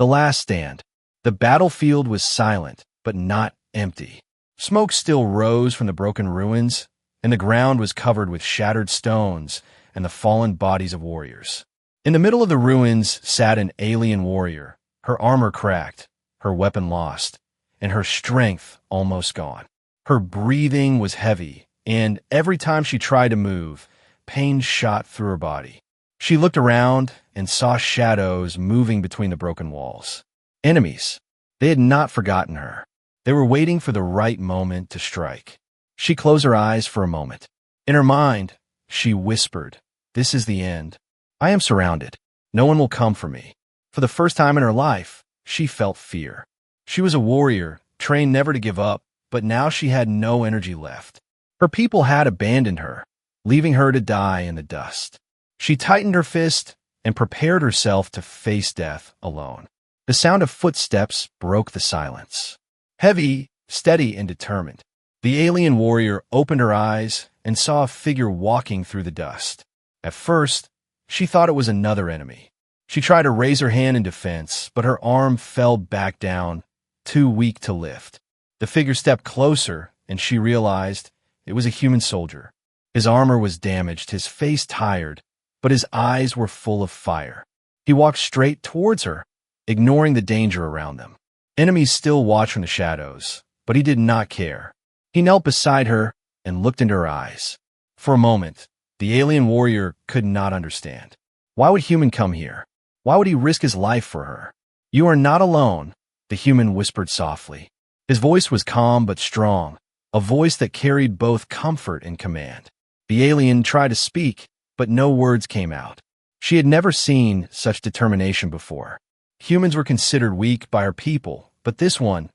The last stand. The battlefield was silent, but not empty. Smoke still rose from the broken ruins, and the ground was covered with shattered stones and the fallen bodies of warriors. In the middle of the ruins sat an alien warrior, her armor cracked, her weapon lost, and her strength almost gone. Her breathing was heavy, and every time she tried to move, pain shot through her body. She looked around and saw shadows moving between the broken walls. Enemies. They had not forgotten her. They were waiting for the right moment to strike. She closed her eyes for a moment. In her mind, she whispered, "This is the end. I am surrounded. No one will come for me." For the first time in her life, she felt fear. She was a warrior, trained never to give up, but now she had no energy left. Her people had abandoned her, leaving her to die in the dust. She tightened her fist and prepared herself to face death alone. The sound of footsteps broke the silence. Heavy, steady, and determined. The alien warrior opened her eyes and saw a figure walking through the dust. At first, she thought it was another enemy. She tried to raise her hand in defense, but her arm fell back down, too weak to lift. The figure stepped closer, and she realized it was a human soldier. His armor was damaged, his face tired, but his eyes were full of fire. He walked straight towards her, ignoring the danger around them. Enemies still watched from the shadows, but he did not care. He knelt beside her and looked into her eyes. For a moment, the alien warrior could not understand. Why would human come here? Why would he risk his life for her? "You are not alone," the human whispered softly. His voice was calm but strong, a voice that carried both comfort and command. The alien tried to speak, but no words came out. She had never seen such determination before. Humans were considered weak by her people, but this one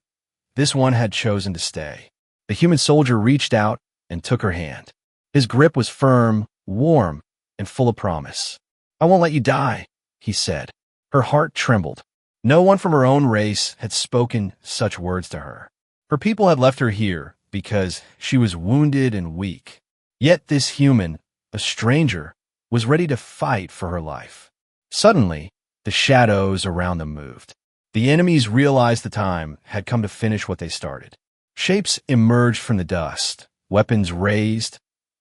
had chosen to stay. The human soldier reached out and took her hand. His grip was firm, warm, and full of promise. "I won't let you die," he said. Her heart trembled. No one from her own race had spoken such words to her. Her people had left her here because she was wounded and weak. Yet this human, a stranger, was ready to fight for her life. Suddenly, the shadows around them moved. The enemies realized the time had come to finish what they started. Shapes emerged from the dust, weapons raised,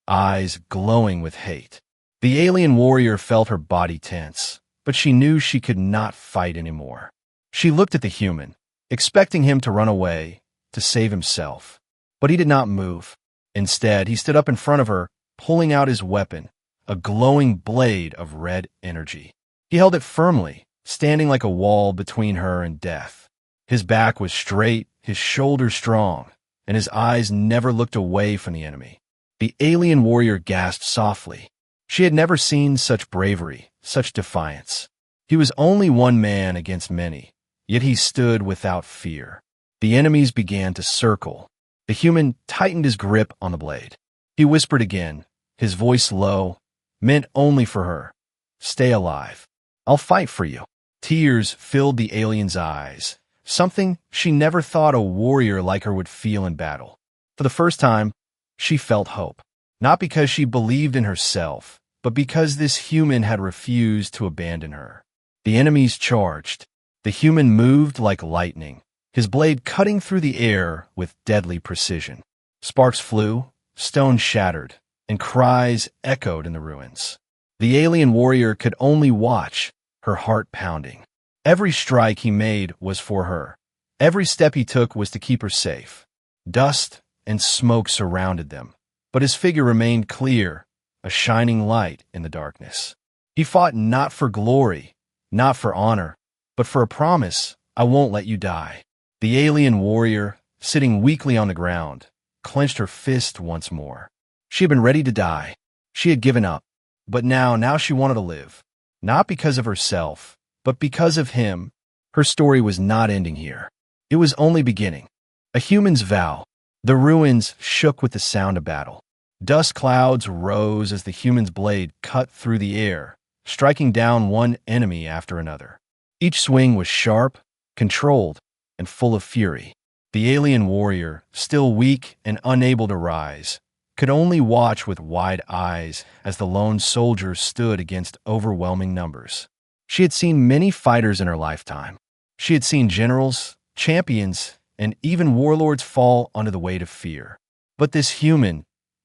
eyes glowing with hate. The alien warrior felt her body tense, but she knew she could not fight anymore. She looked at the human, expecting him to run away, to save himself. But he did not move. Instead, he stood up in front of her, pulling out his weapon, a glowing blade of red energy. He held it firmly, standing like a wall between her and death. His back was straight, his shoulders strong, and his eyes never looked away from the enemy. The alien warrior gasped softly. She had never seen such bravery, such defiance. He was only one man against many, yet he stood without fear. The enemies began to circle. The human tightened his grip on the blade. He whispered again, his voice low, meant only for her. "Stay alive. I'll fight for you." Tears filled the alien's eyes, something she never thought a warrior like her would feel in battle. For the first time, she felt hope, not because she believed in herself, but because this human had refused to abandon her. The enemies charged. The human moved like lightning, his blade cutting through the air with deadly precision. Sparks flew, stones shattered, and cries echoed in the ruins. The alien warrior could only watch, her heart pounding. Every strike he made was for her. Every step he took was to keep her safe. Dust and smoke surrounded them, but his figure remained clear, a shining light in the darkness. He fought not for glory, not for honor, but for a promise: "I won't let you die." The alien warrior, sitting weakly on the ground, clenched her fist once more. She had been ready to die. She had given up. But now she wanted to live. Not because of herself, but because of him. Her story was not ending here. It was only beginning. A human's vow. The ruins shook with the sound of battle. Dust clouds rose as the human's blade cut through the air, striking down one enemy after another. Each swing was sharp, controlled, and full of fury. The alien warrior, still weak and unable to rise, could only watch with wide eyes as the lone soldier stood against overwhelming numbers. She had seen many fighters in her lifetime, She had seen generals, champions, and even warlords fall under the weight of fear. But this human,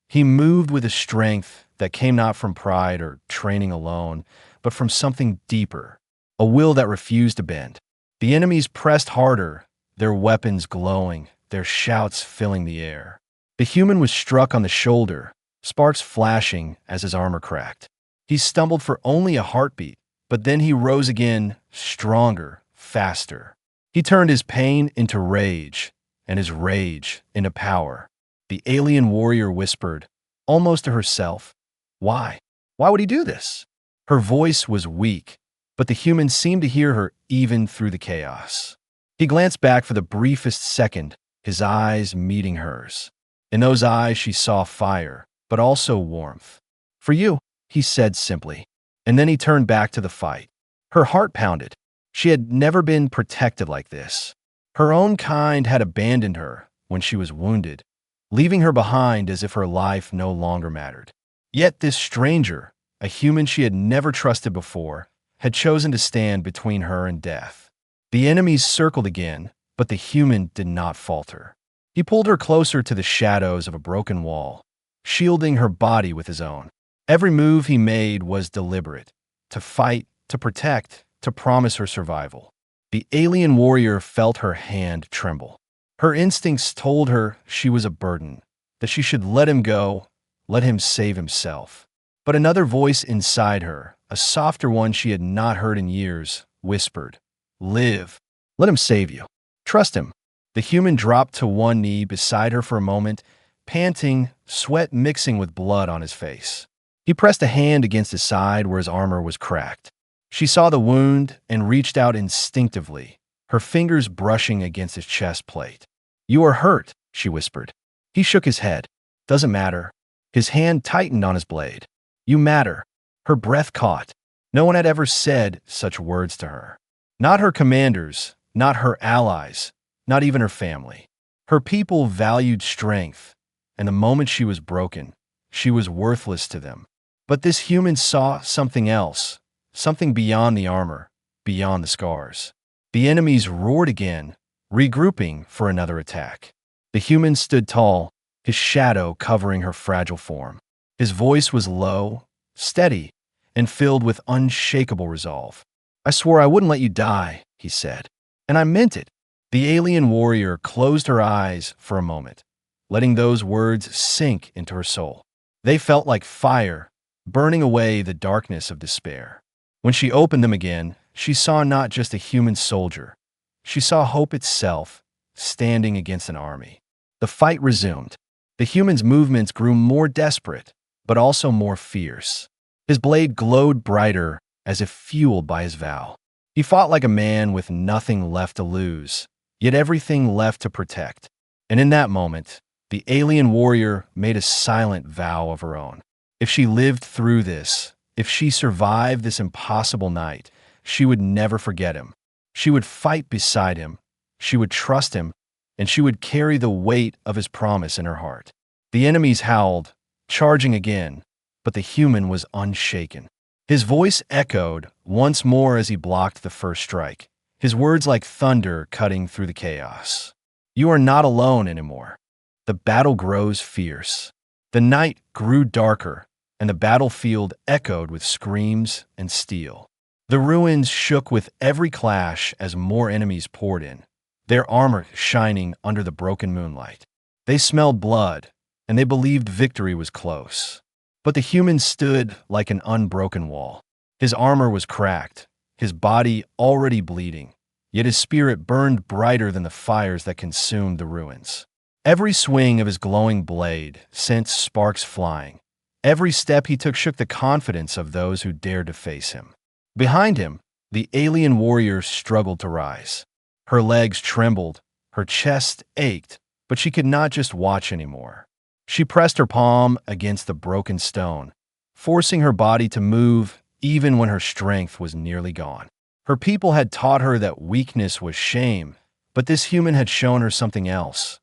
he moved with a strength that came not from pride or training alone, but from something deeper, a will that refused to bend. The enemies pressed harder, their weapons glowing, their shouts filling the air. The human was struck on the shoulder, sparks flashing as his armor cracked. He stumbled for only a heartbeat, but then he rose again, stronger, faster. He turned his pain into rage, and his rage into power. The alien warrior whispered, almost to herself, "Why? Why would he do this?" Her voice was weak, but the human seemed to hear her even through the chaos. He glanced back for the briefest second, his eyes meeting hers. In those eyes she saw fire, but also warmth. "For you," he said simply, and then he turned back to the fight. Her heart pounded. She had never been protected like this. Her own kind had abandoned her when she was wounded, leaving her behind as if her life no longer mattered. Yet this stranger, a human she had never trusted before, had chosen to stand between her and death. The enemies circled again, but the human did not falter. He pulled her closer to the shadows of a broken wall, shielding her body with his own. Every move he made was deliberate, to fight, to protect, to promise her survival. The alien warrior felt her hand tremble. Her instincts told her she was a burden, that she should let him go, let him save himself. But another voice inside her, a softer one she had not heard in years, whispered, "Live. Let him save you. Trust him." The human dropped to one knee beside her for a moment, panting, sweat mixing with blood on his face. He pressed a hand against his side where his armor was cracked. She saw the wound and reached out instinctively, her fingers brushing against his chest plate. "You are hurt," she whispered. He shook his head. "Doesn't matter." His hand tightened on his blade. "You matter." Her breath caught. No one had ever said such words to her. Not her commanders, not her allies, not even her family. Her people valued strength, and the moment she was broken, she was worthless to them. But this human saw something else, something beyond the armor, beyond the scars. The enemies roared again, regrouping for another attack. The human stood tall, his shadow covering her fragile form. His voice was low, steady, and filled with unshakable resolve. "I swore I wouldn't let you die," he said, "and I meant it." The alien warrior closed her eyes for a moment, letting those words sink into her soul. They felt like fire, burning away the darkness of despair. When she opened them again, she saw not just a human soldier. She saw hope itself, standing against an army. The fight resumed. The human's movements grew more desperate, but also more fierce. His blade glowed brighter, as if fueled by his vow. He fought like a man with nothing left to lose, yet everything left to protect. And in that moment, the alien warrior made a silent vow of her own. If she lived through this, if she survived this impossible night, she would never forget him. She would fight beside him, she would trust him, and she would carry the weight of his promise in her heart. The enemies howled, charging again, but the human was unshaken. His voice echoed once more as he blocked the first strike, his words like thunder cutting through the chaos. "You are not alone anymore." The battle grows fierce. The night grew darker, and the battlefield echoed with screams and steel. The ruins shook with every clash as more enemies poured in, their armor shining under the broken moonlight. They smelled blood, and they believed victory was close. But the human stood like an unbroken wall. His armor was cracked, his body already bleeding, yet his spirit burned brighter than the fires that consumed the ruins. Every swing of his glowing blade sent sparks flying. Every step he took shook the confidence of those who dared to face him. Behind him, the alien warrior struggled to rise. Her legs trembled, her chest ached, but she could not just watch anymore. She pressed her palm against the broken stone, forcing her body to move even when her strength was nearly gone. Her people had taught her that weakness was shame, but this human had shown her something else,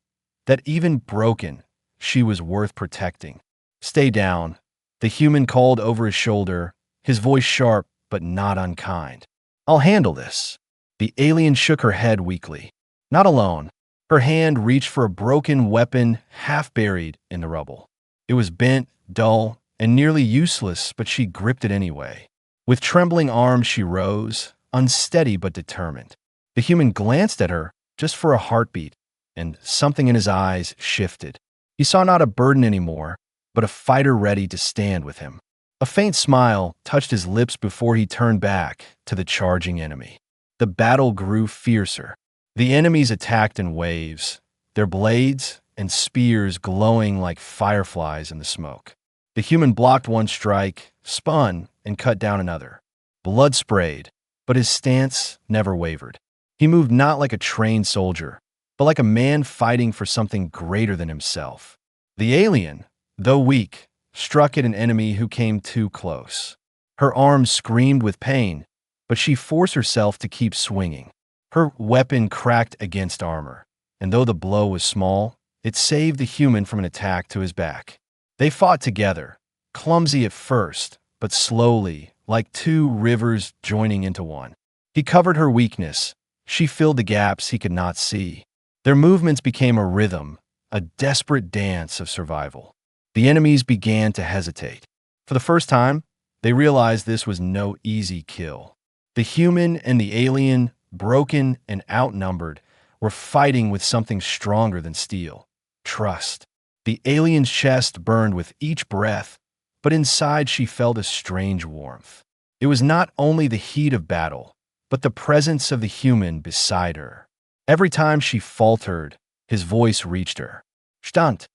that even broken, she was worth protecting. "Stay down," the human called over his shoulder, his voice sharp but not unkind. "I'll handle this." The alien shook her head weakly. Not alone. Her hand reached for a broken weapon half buried in the rubble. It was bent, dull, and nearly useless, but she gripped it anyway. With trembling arms she rose, unsteady but determined. The human glanced at her just for a heartbeat, and something in his eyes shifted. He saw not a burden anymore, but a fighter ready to stand with him. A faint smile touched his lips before he turned back to the charging enemy. The battle grew fiercer. The enemies attacked in waves, their blades and spears glowing like fireflies in the smoke. The human blocked one strike, spun, and cut down another. Blood sprayed, but his stance never wavered. He moved not like a trained soldier, but like a man fighting for something greater than himself. The alien, though weak, struck at an enemy who came too close. Her arms screamed with pain, but she forced herself to keep swinging. Her weapon cracked against armor, and though the blow was small, it saved the human from an attack to his back. They fought together, clumsy at first, but slowly, like two rivers joining into one. He covered her weakness. She filled the gaps he could not see. Their movements became a rhythm, a desperate dance of survival. The enemies began to hesitate. For the first time, they realized this was no easy kill. The human and the alien, broken and outnumbered, were fighting with something stronger than steel: trust. The alien's chest burned with each breath, but inside she felt a strange warmth. It was not only the heat of battle, but the presence of the human beside her. Every time she faltered, his voice reached her. "Stand.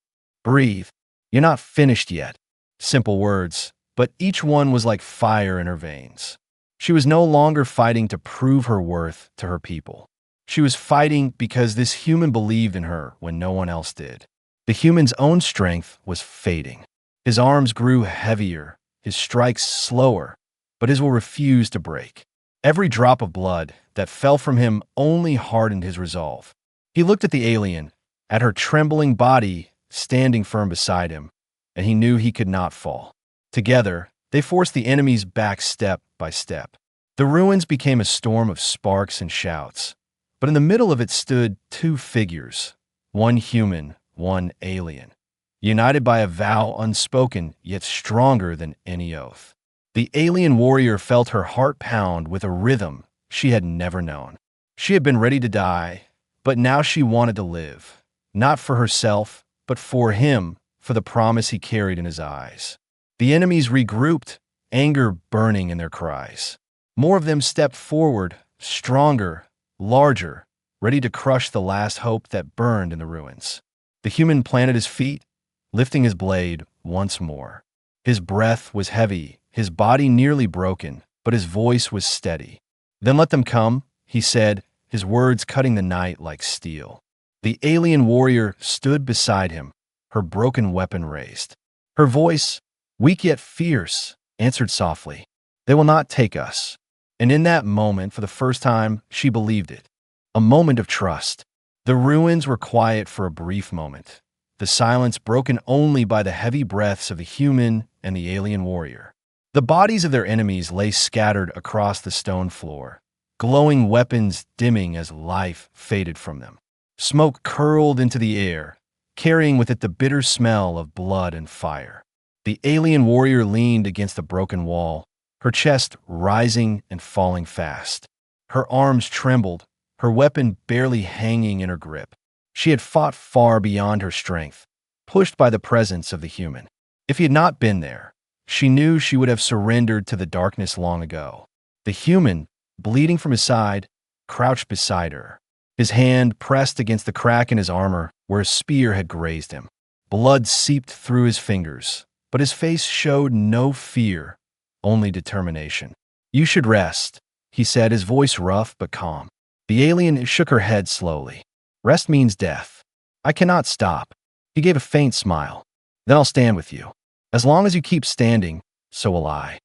Breathe. You're not finished yet." Simple words, but each one was like fire in her veins. She was no longer fighting to prove her worth to her people. She was fighting because this human believed in her when no one else did. The human's own strength was fading. His arms grew heavier, his strikes slower, but his will refused to break. Every drop of blood that fell from him only hardened his resolve. He looked at the alien, at her trembling body standing firm beside him, and he knew he could not fall. Together, they forced the enemies back step by step. The ruins became a storm of sparks and shouts, but in the middle of it stood two figures, one human, one alien, united by a vow unspoken yet stronger than any oath. The alien warrior felt her heart pound with a rhythm she had never known. She had been ready to die, but now she wanted to live, not for herself, but for him, for the promise he carried in his eyes. The enemies regrouped, anger burning in their cries. More of them stepped forward, stronger, larger, ready to crush the last hope that burned in the ruins. The human planted his feet, lifting his blade once more. His breath was heavy, his body nearly broken, but his voice was steady. "Then let them come," he said, his words cutting the night like steel. The alien warrior stood beside him, her broken weapon raised. Her voice, weak yet fierce, answered softly, "They will not take us." And in that moment, for the first time, she believed it. A moment of trust. The ruins were quiet for a brief moment, the silence broken only by the heavy breaths of the human and the alien warrior. The bodies of their enemies lay scattered across the stone floor, glowing weapons dimming as life faded from them. Smoke curled into the air, carrying with it the bitter smell of blood and fire. The alien warrior leaned against the broken wall, her chest rising and falling fast. Her arms trembled, her weapon barely hanging in her grip. She had fought far beyond her strength, pushed by the presence of the human. If he had not been there, she knew she would have surrendered to the darkness long ago. The human, bleeding from his side, crouched beside her, his hand pressed against the crack in his armor where a spear had grazed him. Blood seeped through his fingers, but his face showed no fear, only determination. "You should rest," he said, his voice rough but calm. The alien shook her head slowly. "Rest means death. I cannot stop." He gave a faint smile. "Then I'll stand with you. As long as you keep standing, so will I."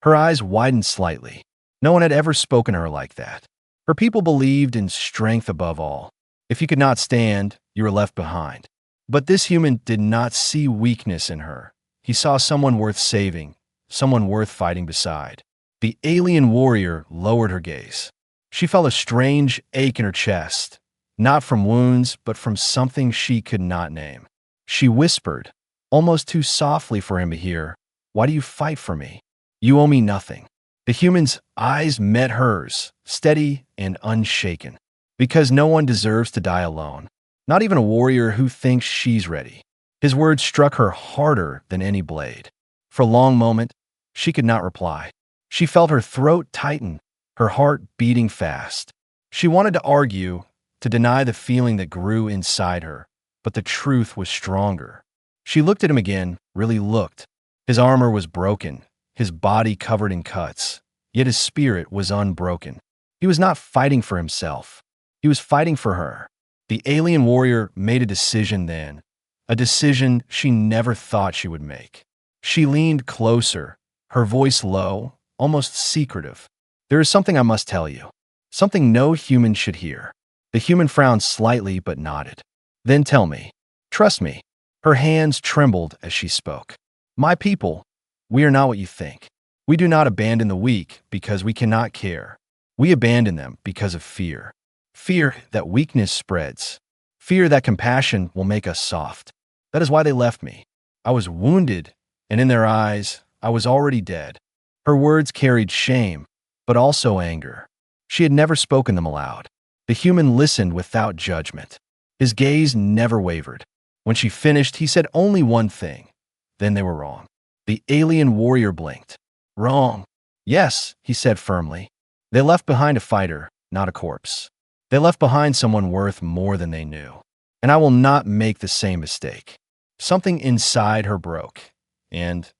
Her eyes widened slightly. No one had ever spoken to her like that. Her people believed in strength above all. If you could not stand, you were left behind. But this human did not see weakness in her. He saw someone worth saving, someone worth fighting beside. The alien warrior lowered her gaze. She felt a strange ache in her chest, not from wounds, but from something she could not name. She whispered, almost too softly for him to hear, "Why do you fight for me? You owe me nothing." The human's eyes met hers, steady and unshaken. "Because no one deserves to die alone. Not even a warrior who thinks she's ready." His words struck her harder than any blade. For a long moment, she could not reply. She felt her throat tighten, her heart beating fast. She wanted to argue, to deny the feeling that grew inside her, but the truth was stronger. She looked at him again, really looked. His armor was broken, his body covered in cuts, yet his spirit was unbroken. He was not fighting for himself. He was fighting for her. The alien warrior made a decision then, a decision she never thought she would make. She leaned closer, her voice low, almost secretive. "There is something I must tell you, something no human should hear." The human frowned slightly but nodded. "Then tell me. Trust me." Her hands trembled as she spoke. "My people, we are not what you think. We do not abandon the weak because we cannot care. We abandon them because of fear. Fear that weakness spreads. Fear that compassion will make us soft. That is why they left me. I was wounded, and in their eyes, I was already dead." Her words carried shame, but also anger. She had never spoken them aloud. The human listened without judgment. His gaze never wavered. When she finished, he said only one thing. Then they were wrong. The alien warrior blinked. "Wrong." "Yes," he said firmly. "They left behind a fighter, not a corpse. They left behind someone worth more than they knew. And I will not make the same mistake." Something inside her broke, and,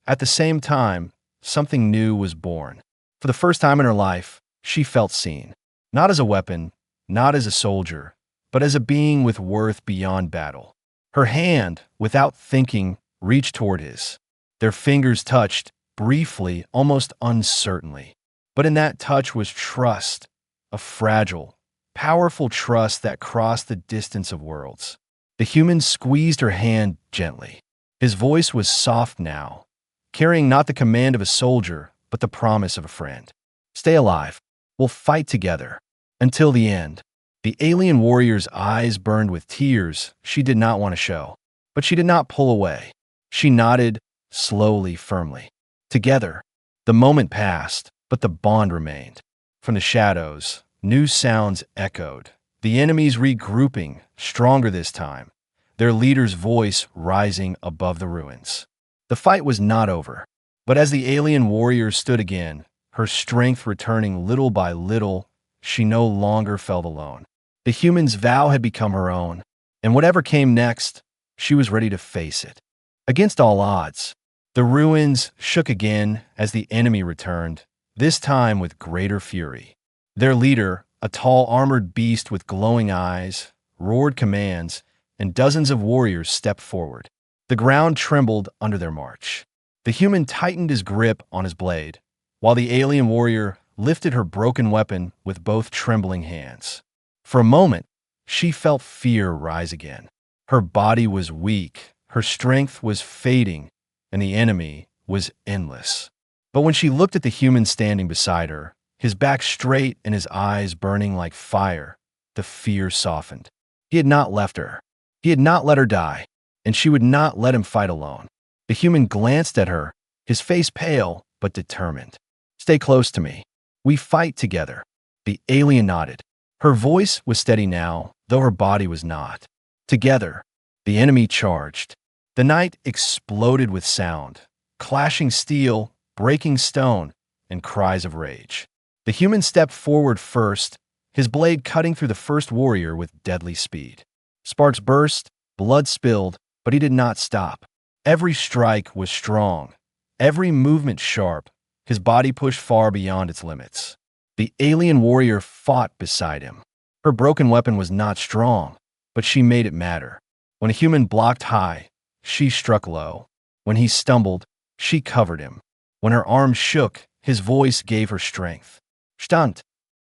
at the same time, something new was born. For the first time in her life, she felt seen. Not as a weapon, not as a soldier, but as a being with worth beyond battle. Her hand, without thinking, reached toward his. Their fingers touched, briefly, almost uncertainly. But in that touch was trust, a fragile, powerful trust that crossed the distance of worlds. The human squeezed her hand gently. His voice was soft now, carrying not the command of a soldier, but the promise of a friend. "Stay alive. We'll fight together. Until the end." The alien warrior's eyes burned with tears she did not want to show. But she did not pull away. She nodded, slowly, firmly. Together. The moment passed, but the bond remained. From the shadows, new sounds echoed. The enemies regrouping, stronger this time, their leader's voice rising above the ruins. The fight was not over, but as the alien warrior stood again, her strength returning little by little, she no longer felt alone. The human's vow had become her own, and whatever came next, she was ready to face it. Against all odds, the ruins shook again as the enemy returned, this time with greater fury. Their leader, a tall armored beast with glowing eyes, roared commands, and dozens of warriors stepped forward. The ground trembled under their march. The human tightened his grip on his blade, while the alien warrior lifted her broken weapon with both trembling hands. For a moment, she felt fear rise again. Her body was weak, her strength was fading, and the enemy was endless. But when she looked at the human standing beside her, his back straight and his eyes burning like fire, the fear softened. He had not left her. He had not let her die, and she would not let him fight alone. The human glanced at her, his face pale but determined. "Stay close to me. We fight together." The alien nodded. Her voice was steady now, though her body was not. Together, the enemy charged. The night exploded with sound, clashing steel, breaking stone, and cries of rage. The human stepped forward first, his blade cutting through the first warrior with deadly speed. Sparks burst, blood spilled, but he did not stop. Every strike was strong, every movement sharp, his body pushed far beyond its limits. The alien warrior fought beside him. Her broken weapon was not strong, but she made it matter. When a human blocked high, she struck low. When he stumbled, she covered him. When her arm shook, his voice gave her strength. "Stand.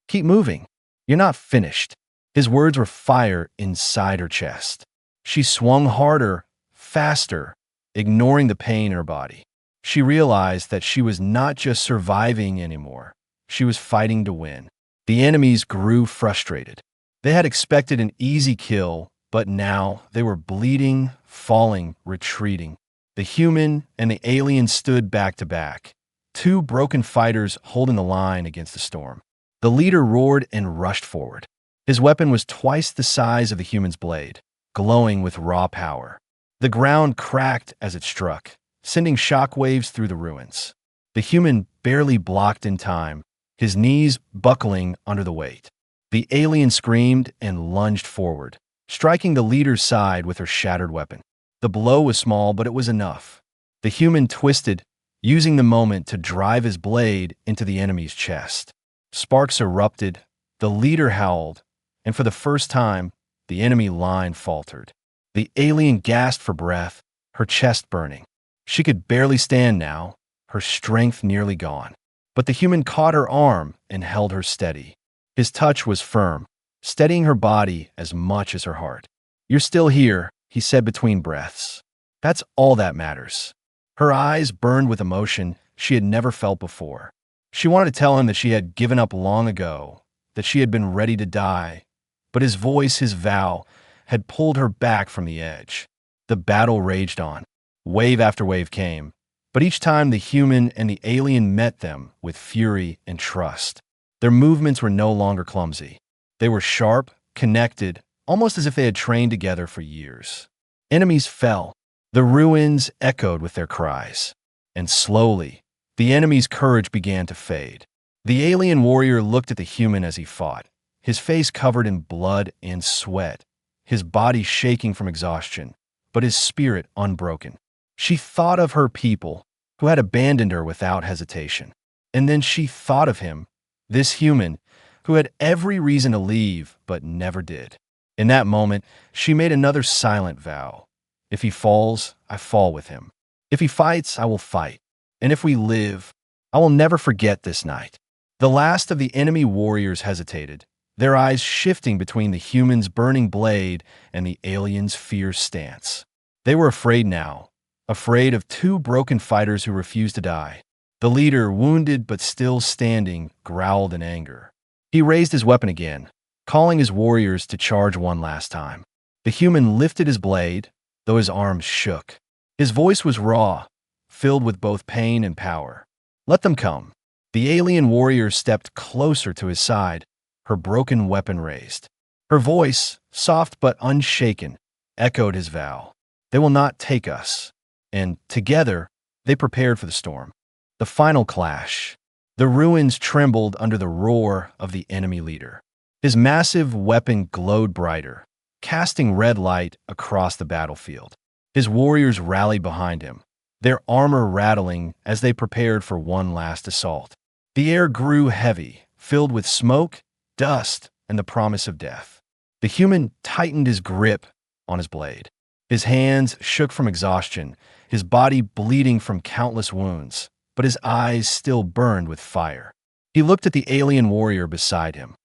Keep moving. You're not finished." His words were fire inside her chest. She swung harder, faster, ignoring the pain in her body. She realized that she was not just surviving anymore. She was fighting to win. The enemies grew frustrated. They had expected an easy kill, but now they were bleeding, falling, retreating. The human and the alien stood back to back, two broken fighters holding the line against the storm. The leader roared and rushed forward. His weapon was twice the size of the human's blade, glowing with raw power. The ground cracked as it struck, sending shockwaves through the ruins. The human barely blocked in time, his knees buckling under the weight. The alien screamed and lunged forward, striking the leader's side with her shattered weapon. The blow was small, but it was enough. The human twisted, using the moment to drive his blade into the enemy's chest. Sparks erupted, the leader howled, and for the first time, the enemy line faltered. The alien gasped for breath, her chest burning. She could barely stand now, her strength nearly gone. But the human caught her arm and held her steady. His touch was firm, steadying her body as much as her heart. "You're still here," he said between breaths. "That's all that matters." Her eyes burned with emotion she had never felt before. She wanted to tell him that she had given up long ago, that she had been ready to die, but his voice, his vow, had pulled her back from the edge. The battle raged on. Wave after wave came, but each time the human and the alien met them with fury and trust. Their movements were no longer clumsy. They were sharp, connected, almost as if they had trained together for years. Enemies fell. The ruins echoed with their cries. And slowly, the enemy's courage began to fade. The alien warrior looked at the human as he fought, his face covered in blood and sweat, his body shaking from exhaustion, but his spirit unbroken. She thought of her people, who had abandoned her without hesitation. And then she thought of him, this human, who had every reason to leave but never did. In that moment, she made another silent vow. If he falls, I fall with him. If he fights, I will fight. And if we live, I will never forget this night. The last of the enemy warriors hesitated, their eyes shifting between the human's burning blade and the alien's fierce stance. They were afraid now, afraid of two broken fighters who refused to die. The leader, wounded but still standing, growled in anger. He raised his weapon again, calling his warriors to charge one last time. The human lifted his blade, though his arms shook. His voice was raw, filled with both pain and power. "Let them come." The alien warrior stepped closer to his side, her broken weapon raised. Her voice, soft but unshaken, echoed his vow. "They will not take us." And together, they prepared for the storm. The final clash. The ruins trembled under the roar of the enemy leader. His massive weapon glowed brighter, casting red light across the battlefield. His warriors rallied behind him, their armor rattling as they prepared for one last assault. The air grew heavy, filled with smoke, dust, and the promise of death. The human tightened his grip on his blade. His hands shook from exhaustion, his body bleeding from countless wounds, but his eyes still burned with fire. He looked at the alien warrior beside him,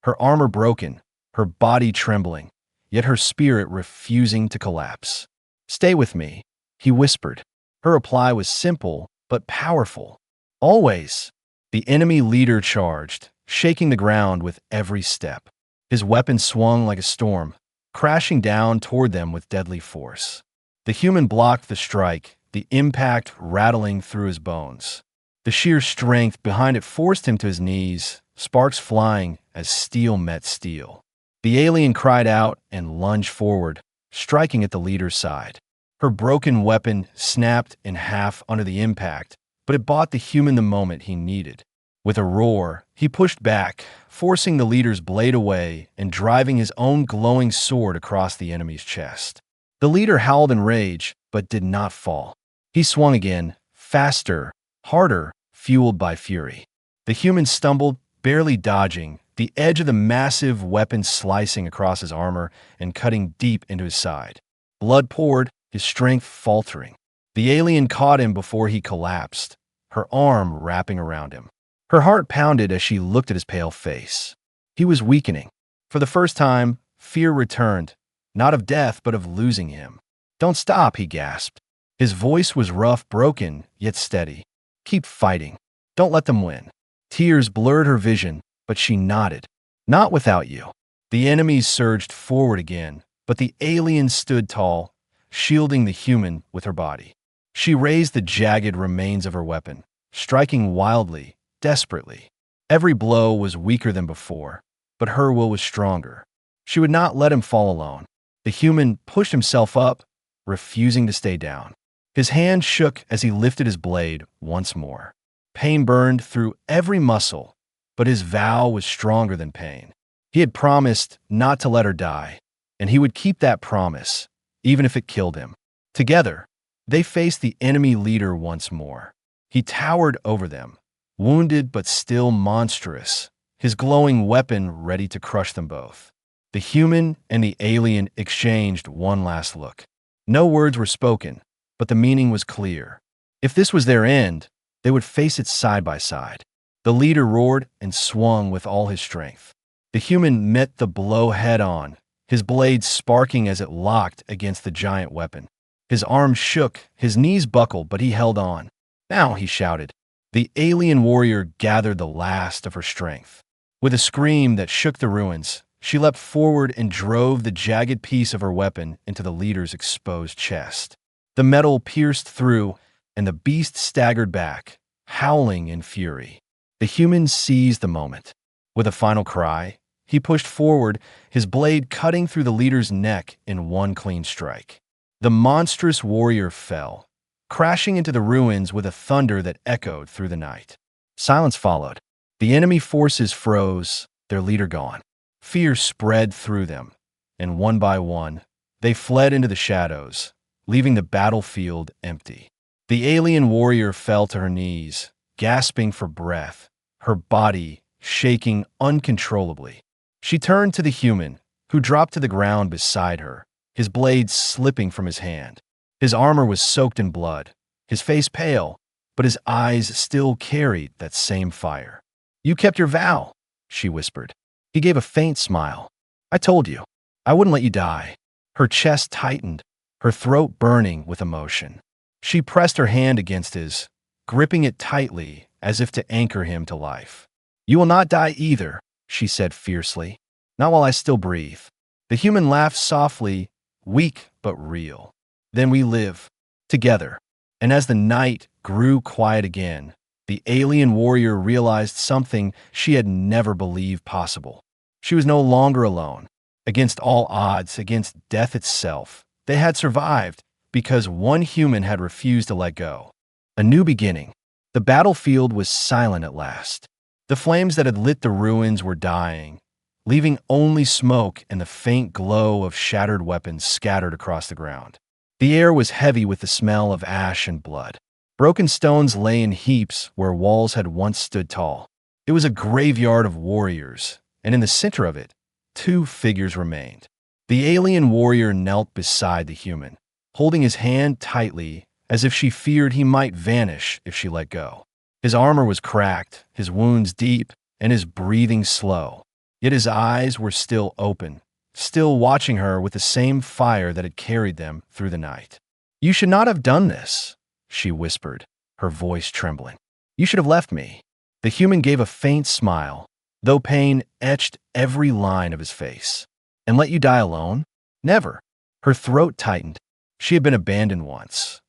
her armor broken, her body trembling, yet her spirit refusing to collapse. "Stay with me," he whispered. Her reply was simple but powerful. "Always." The enemy leader charged, shaking the ground with every step. His weapon swung like a storm, crashing down toward them with deadly force. The human blocked the strike, the impact rattling through his bones. The sheer strength behind it forced him to his knees, sparks flying as steel met steel. The alien cried out and lunged forward, striking at the leader's side. Her broken weapon snapped in half under the impact, but it bought the human the moment he needed. With a roar, he pushed back, forcing the leader's blade away and driving his own glowing sword across the enemy's chest. The leader howled in rage, but did not fall. He swung again, faster, harder, fueled by fury. The human stumbled, barely dodging, the edge of the massive weapon slicing across his armor and cutting deep into his side. Blood poured, his strength faltering. The alien caught him before he collapsed, her arm wrapping around him. Her heart pounded as she looked at his pale face. He was weakening. For the first time, fear returned, not of death, but of losing him. "Don't stop," he gasped. His voice was rough, broken, yet steady. "Keep fighting. Don't let them win." Tears blurred her vision, but she nodded. Not without you. The enemies surged forward again, but the alien stood tall, shielding the human with her body. She raised the jagged remains of her weapon, striking wildly, desperately. Every blow was weaker than before, but her will was stronger. She would not let him fall alone. The human pushed himself up, refusing to stay down. His hand shook as he lifted his blade once more. Pain burned through every muscle, but his vow was stronger than pain. He had promised not to let her die, and he would keep that promise, even if it killed him. Together, they faced the enemy leader once more. He towered over them, wounded but still monstrous, his glowing weapon ready to crush them both. The human and the alien exchanged one last look. No words were spoken, but the meaning was clear. If this was their end, they would face it side by side. The leader roared and swung with all his strength. The human met the blow head-on, his blade sparking as it locked against the giant weapon. His arms shook, his knees buckled, but he held on. Now, he shouted. The alien warrior gathered the last of her strength. With a scream that shook the ruins, she leapt forward and drove the jagged piece of her weapon into the leader's exposed chest. The metal pierced through, and the beast staggered back, howling in fury. The human seized the moment. With a final cry, he pushed forward, his blade cutting through the leader's neck in one clean strike. The monstrous warrior fell, crashing into the ruins with a thunder that echoed through the night. Silence followed. The enemy forces froze, their leader gone. Fear spread through them, and one by one, they fled into the shadows, leaving the battlefield empty. The alien warrior fell to her knees, gasping for breath, her body shaking uncontrollably. She turned to the human, who dropped to the ground beside her, his blade slipping from his hand. His armor was soaked in blood, his face pale, but his eyes still carried that same fire. "You kept your vow," she whispered. He gave a faint smile. "I told you. I wouldn't let you die." Her chest tightened, her throat burning with emotion. She pressed her hand against his, gripping it tightly as if to anchor him to life. "You will not die either," she said fiercely. "Not while I still breathe." The human laughed softly, weak but real. "Then we live together." And as the night grew quiet again, the alien warrior realized something she had never believed possible. She was no longer alone. Against all odds, against death itself, they had survived because one human had refused to let go. A new beginning. The battlefield was silent at last. The flames that had lit the ruins were dying, leaving only smoke and the faint glow of shattered weapons scattered across the ground. The air was heavy with the smell of ash and blood. Broken stones lay in heaps where walls had once stood tall. It was a graveyard of warriors, and in the center of it, two figures remained. The alien warrior knelt beside the human, holding his hand tightly as if she feared he might vanish if she let go. His armor was cracked, his wounds deep, and his breathing slow. Yet his eyes were still open, still watching her with the same fire that had carried them through the night. "You should not have done this," she whispered, her voice trembling. "You should have left me." The human gave a faint smile, though pain etched every line of his face. "And let you die alone? Never." Her throat tightened. She had been abandoned once,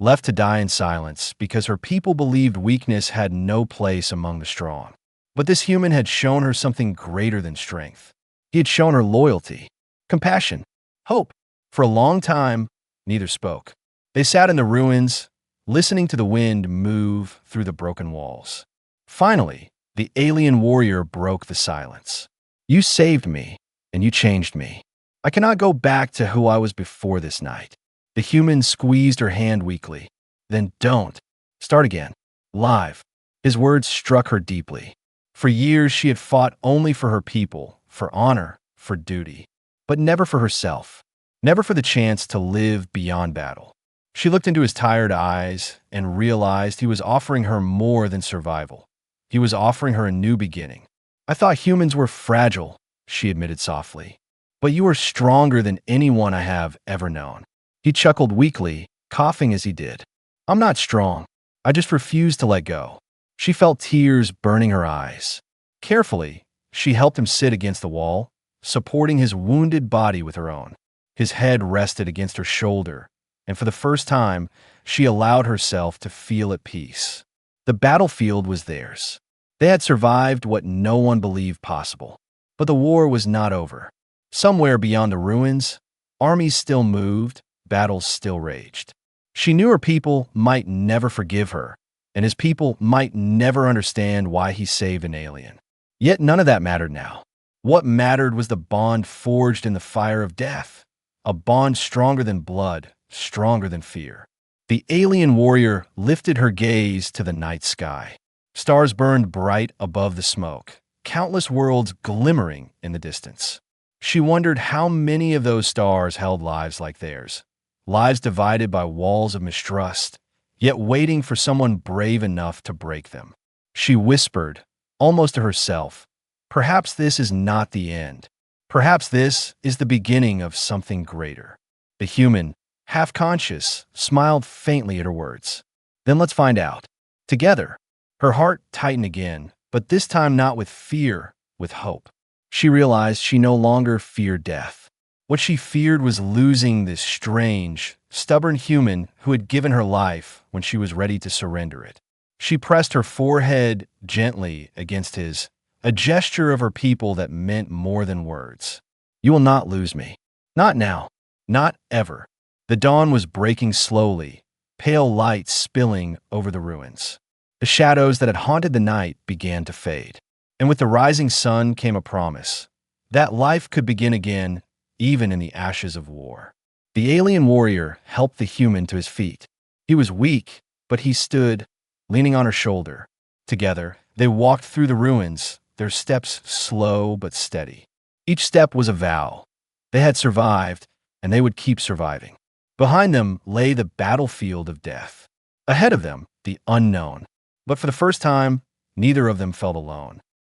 left to die in silence because her people believed weakness had no place among the strong. But this human had shown her something greater than strength. He had shown her loyalty, compassion, hope. For a long time, neither spoke. They sat in the ruins, listening to the wind move through the broken walls. Finally, the alien warrior broke the silence. "You saved me, and you changed me. I cannot go back to who I was before this night." The human squeezed her hand weakly. "Then don't. Start again. Live." His words struck her deeply. For years, she had fought only for her people, for honor, for duty, but never for herself, never for the chance to live beyond battle. She looked into his tired eyes and realized he was offering her more than survival. He was offering her a new beginning. "I thought humans were fragile," she admitted softly. "But you are stronger than anyone I have ever known." He chuckled weakly, coughing as he did. "I'm not strong. I just refuse to let go." She felt tears burning her eyes. Carefully, She helped him sit against the wall, supporting his wounded body with her own. His head rested against her shoulder, and for the first time, she allowed herself to feel at peace. The battlefield was theirs. They had survived what no one believed possible. But the war was not over. Somewhere beyond the ruins, armies still moved, battles still raged. She knew her people might never forgive her, and his people might never understand why he saved an alien. Yet none of that mattered now. What mattered was the bond forged in the fire of death, a bond stronger than blood, stronger than fear. The alien warrior lifted her gaze to the night sky. Stars burned bright above the smoke, countless worlds glimmering in the distance. She wondered how many of those stars held lives like theirs, lives divided by walls of mistrust, yet waiting for someone brave enough to break them. She whispered, almost to herself, "Perhaps this is not the end. Perhaps this is the beginning of something greater." The human, half conscious, smiled faintly at her words. "Then let's find out. Together." Her heart tightened again, but this time not with fear, with hope. She realized she no longer feared death. What she feared was losing this strange, stubborn human who had given her life when she was ready to surrender it. She pressed her forehead gently against his, a gesture of her people that meant more than words. "You will not lose me. Not now. Not ever." The dawn was breaking slowly, pale light spilling over the ruins. The shadows that had haunted the night began to fade. And with the rising sun came a promise that life could begin again, even in the ashes of war. The alien warrior helped the human to his feet. He was weak, but he stood, leaning on her shoulder. Together, they walked through the ruins, their steps slow but steady. Each step was a vow. They had survived, and they would keep surviving. Behind them lay the battlefield of death. Ahead of them, the unknown. But for the first time, neither of them felt alone.